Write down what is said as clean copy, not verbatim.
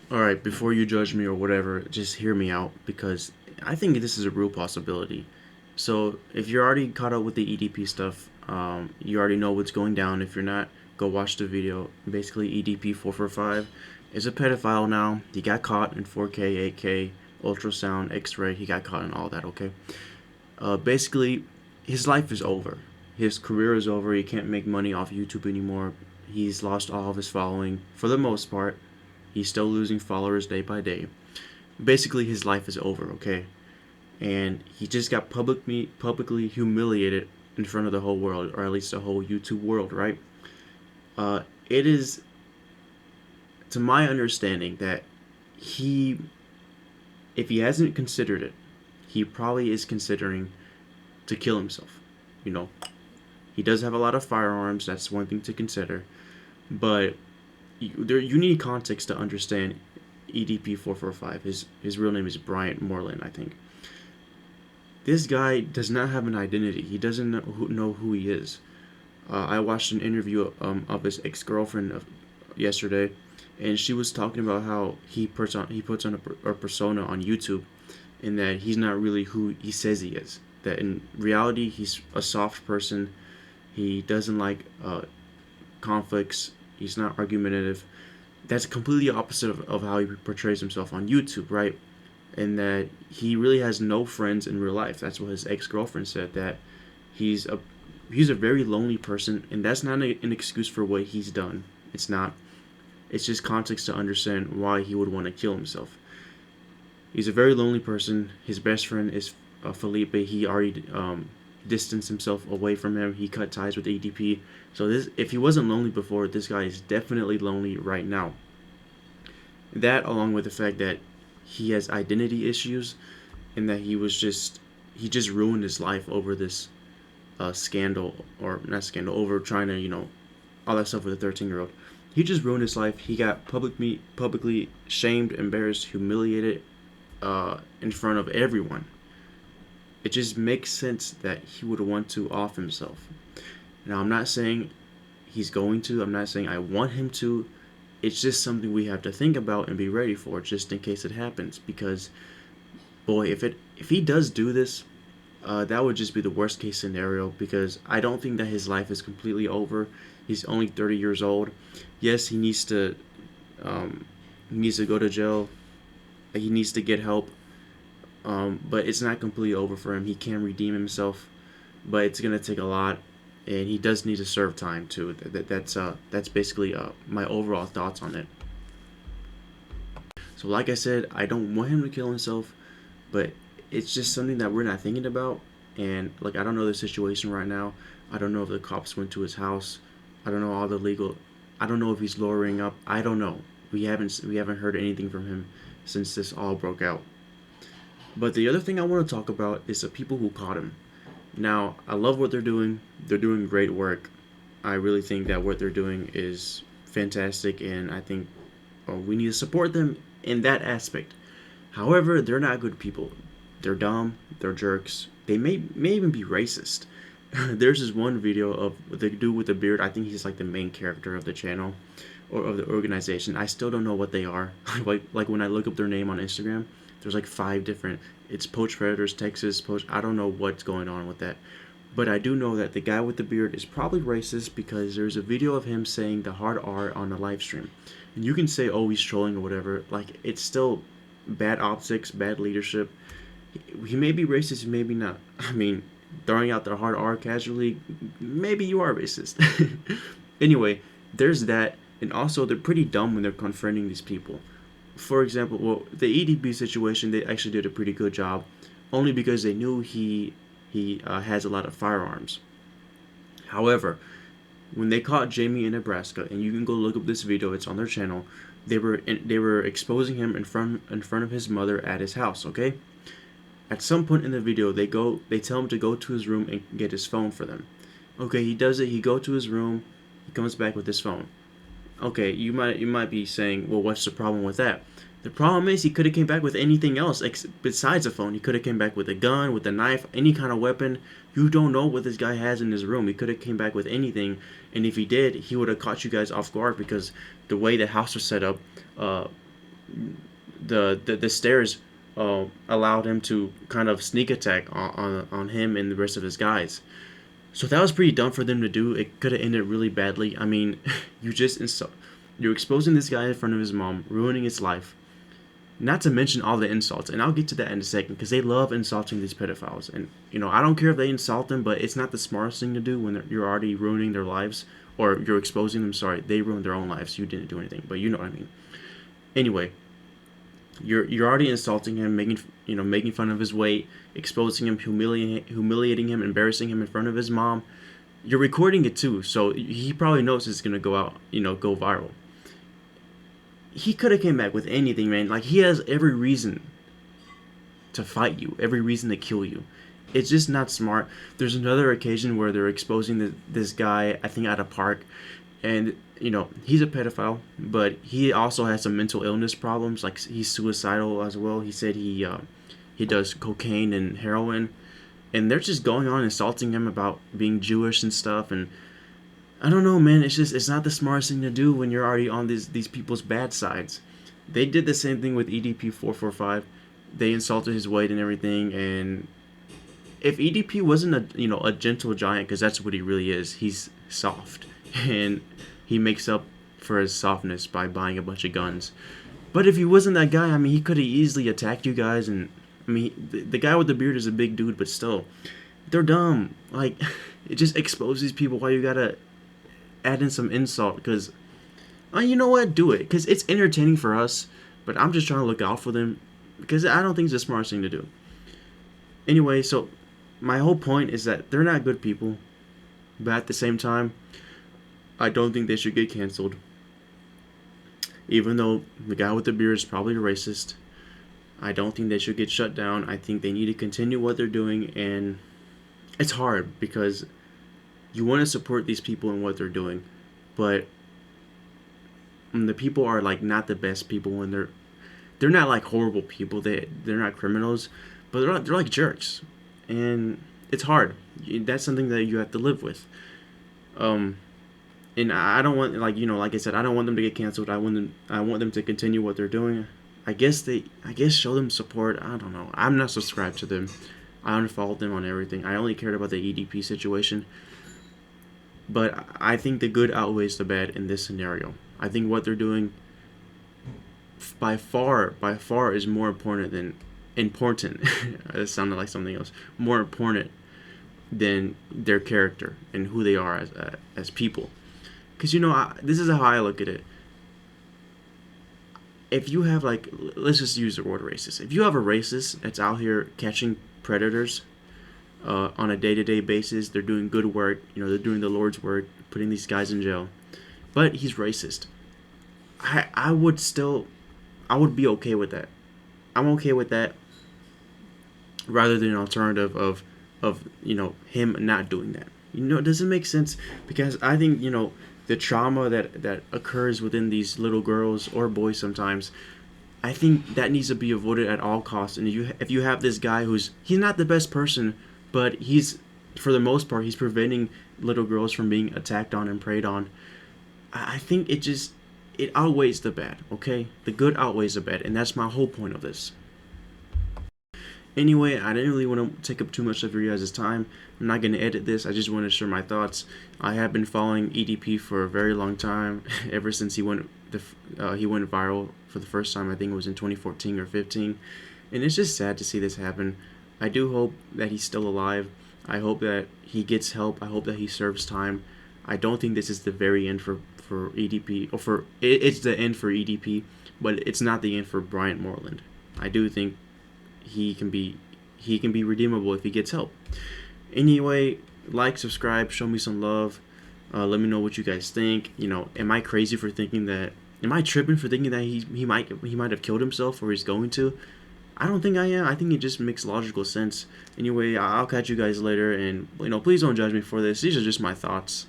Alright, before you judge me or whatever, just hear me out because I think this is a real possibility. So, if you're already caught up with the EDP stuff, you already know what's going down. If you're not, go watch the video. Basically, EDP445 is a pedophile now. He got caught in 4K, 8K, ultrasound, X ray. He got caught in all that, okay? Basically, his life is over. His career is over. He can't make money off YouTube anymore. He's lost all of his following for the most part. He's still losing followers day by day. Basically, his life is over, okay? And he just got publicly humiliated in front of the whole world, or at least the whole YouTube world, right? It is, to my understanding, that he, if he hasn't considered it, he probably is considering to kill himself. You know, he does have a lot of firearms. That's one thing to consider, but you need context to understand EDP445. His real name is Bryant Moreland, I think. This guy does not have an identity. He doesn't know who he is. I watched an interview of his ex girlfriend yesterday, and she was talking about how he puts on a persona on YouTube, and that he's not really who he says he is. That in reality he's a soft person. He doesn't like conflicts. He's not argumentative. That's completely opposite of how he portrays himself on YouTube, right? And that he really has no friends in real life. That's what his ex girlfriend said. That he's a he's a very lonely person, and that's not an excuse for what he's done. It's not. It's just context to understand why he would want to kill himself. He's a very lonely person. His best friend is Felipe. He already distanced himself away from him. He cut ties with ADP. So this, if he wasn't lonely before, this guy is definitely lonely right now. That, along with the fact that he has identity issues, and that he just ruined his life over this scandal, or not scandal, over trying to all that stuff with a 13-year-old. He just ruined his life. He got publicly shamed, embarrassed, humiliated in front of everyone. It just makes sense that he would want to off himself. Now, I'm not saying he's going to. I'm not saying I want him to. It's just something we have to think about and be ready for, just in case it happens. Because, boy, if he does do this, that would just be the worst case scenario. Because I don't think that his life is completely over. He's only 30 years old. Yes, he needs to go to jail. He needs to get help. But it's not completely over for him. He can redeem himself, but it's gonna take a lot, and he does need to serve time too. That's basically my overall thoughts on it. So, like I said, I don't want him to kill himself, but it's just something that we're not thinking about. And like, I don't know the situation right now. I don't know if the cops went to his house. I don't know all the legal. I don't know if he's lowering up. I don't know. We haven't heard anything from him since this all broke out. But the other thing I want to talk about is the people who caught him. Now, I love what they're doing. They're doing great work. I really think that what they're doing is fantastic, and I think we need to support them in that aspect. However, they're not good people. They're dumb. They're jerks. They may even be racist. There's this one video of the dude with the beard. I think he's like the main character of the channel or of the organization. I still don't know what they are. like when I look up their name on Instagram, there's like 5 different. It's Poach Predators, Texas Poach. I don't know what's going on with that, but I do know that the guy with the beard is probably racist because there's a video of him saying the hard R on the live stream, and you can say, oh, he's trolling or whatever. Like, it's still bad optics, bad leadership. He may be racist, maybe not. I mean, throwing out the hard R casually, maybe you are racist. Anyway, there's that, and also they're pretty dumb when they're confronting these people. For example, well, the EDP situation, they actually did a pretty good job, only because they knew he has a lot of firearms. However, when they caught Jamie in Nebraska, and you can go look up this video, it's on their channel. They were exposing him in front of his mother at his house. Okay. At some point in the video, they tell him to go to his room and get his phone for them. Okay, he does it. He go to his room. He comes back with his phone. Okay, you might be saying, well, what's the problem with that? The problem is he could have came back with anything else besides a phone. He could have came back with a gun, with a knife, any kind of weapon. You don't know what this guy has in his room. He could have came back with anything, and if he did, he would have caught you guys off guard because the way the house was set up, the stairs allowed him to kind of sneak attack on him and the rest of his guys. So that was pretty dumb for them to do. It could have ended really badly. I mean, you just you're exposing this guy in front of his mom, ruining his life. Not to mention all the insults, and I'll get to that in a second because they love insulting these pedophiles. And I don't care if they insult them, but it's not the smartest thing to do when you're already ruining their lives, or you're exposing them. Sorry, they ruined their own lives. You didn't do anything, but you know what I mean. Anyway, you're already insulting him, making fun of his weight, exposing him, humiliating him, embarrassing him in front of his mom. You're recording it too, so he probably knows it's gonna go out, go viral. He could have came back with anything, man. Like, he has every reason to fight you, every reason to kill you. It's just not smart. There's another occasion where they're exposing this guy, I think, at a park, and he's a pedophile, but he also has some mental illness problems. Like, he's suicidal as well. He said he does cocaine and heroin, and they're just going on insulting him about being Jewish and stuff. And I don't know, man. It's not the smartest thing to do when you're already on these people's bad sides. They did the same thing with EDP445. They insulted his weight and everything. And if EDP wasn't a gentle giant, because that's what he really is, he's soft, and he makes up for his softness by buying a bunch of guns. But if he wasn't that guy, I mean, he could have easily attacked you guys. And I mean, the guy with the beard is a big dude, but still, they're dumb. Like, it just exposes people. Why you gotta add in some insult? Because, you know what? Do it. Because it's entertaining for us. But I'm just trying to look out for them, because I don't think it's the smartest thing to do. Anyway, so my whole point is that they're not good people. But at the same time, I don't think they should get canceled. Even though the guy with the beard is probably a racist, I don't think they should get shut down. I think they need to continue what they're doing. And it's hard because you want to support these people in what they're doing, but the people are like not the best people. When they're not like horrible people. They're not criminals, but they're like jerks, and it's hard. That's something that you have to live with. And I don't want, like I said, I don't want them to get canceled. I want them to continue what they're doing. I guess show them support. I don't know. I'm not subscribed to them. I unfollowed them on everything. I only cared about the EDP situation. But I think the good outweighs the bad in this scenario. I think what they're doing by far is more important than important. It sounded like something else. More important than their character and who they are as people. Because this is how I look at it. If you have, like, let's just use the word racist. If you have a racist that's out here catching predators on a day-to-day basis, they're doing good work. They're doing the Lord's work, putting these guys in jail. But he's racist. I would be okay with that. I'm okay with that, rather than an alternative of him not doing that. It doesn't make sense, because I think the trauma that occurs within these little girls or boys sometimes, I think that needs to be avoided at all costs. And if you have this guy he's not the best person, but he's, for the most part, he's preventing little girls from being attacked on and preyed on, I think it outweighs the bad, okay? The good outweighs the bad, and that's my whole point of this. Anyway, I didn't really want to take up too much of your guys' time. I'm not going to edit this. I just want to share my thoughts. I have been following EDP for a very long time, ever since he went viral for the first time. I think it was in 2014 or 15, and it's just sad to see this happen. I do hope that he's still alive. I hope that he gets help. I hope that he serves time. I don't think this is the very end for EDP, or it's the end for EDP, but it's not the end for Bryant Moreland. I do think he can be redeemable if he gets help. Anyway, like, subscribe, show me some love. Let me know what you guys think. Am I crazy for thinking that? Am I tripping for thinking that he might have killed himself, or he's going to? I don't think I am. I think it just makes logical sense. Anyway, I'll catch you guys later, and please don't judge me for this. These are just my thoughts.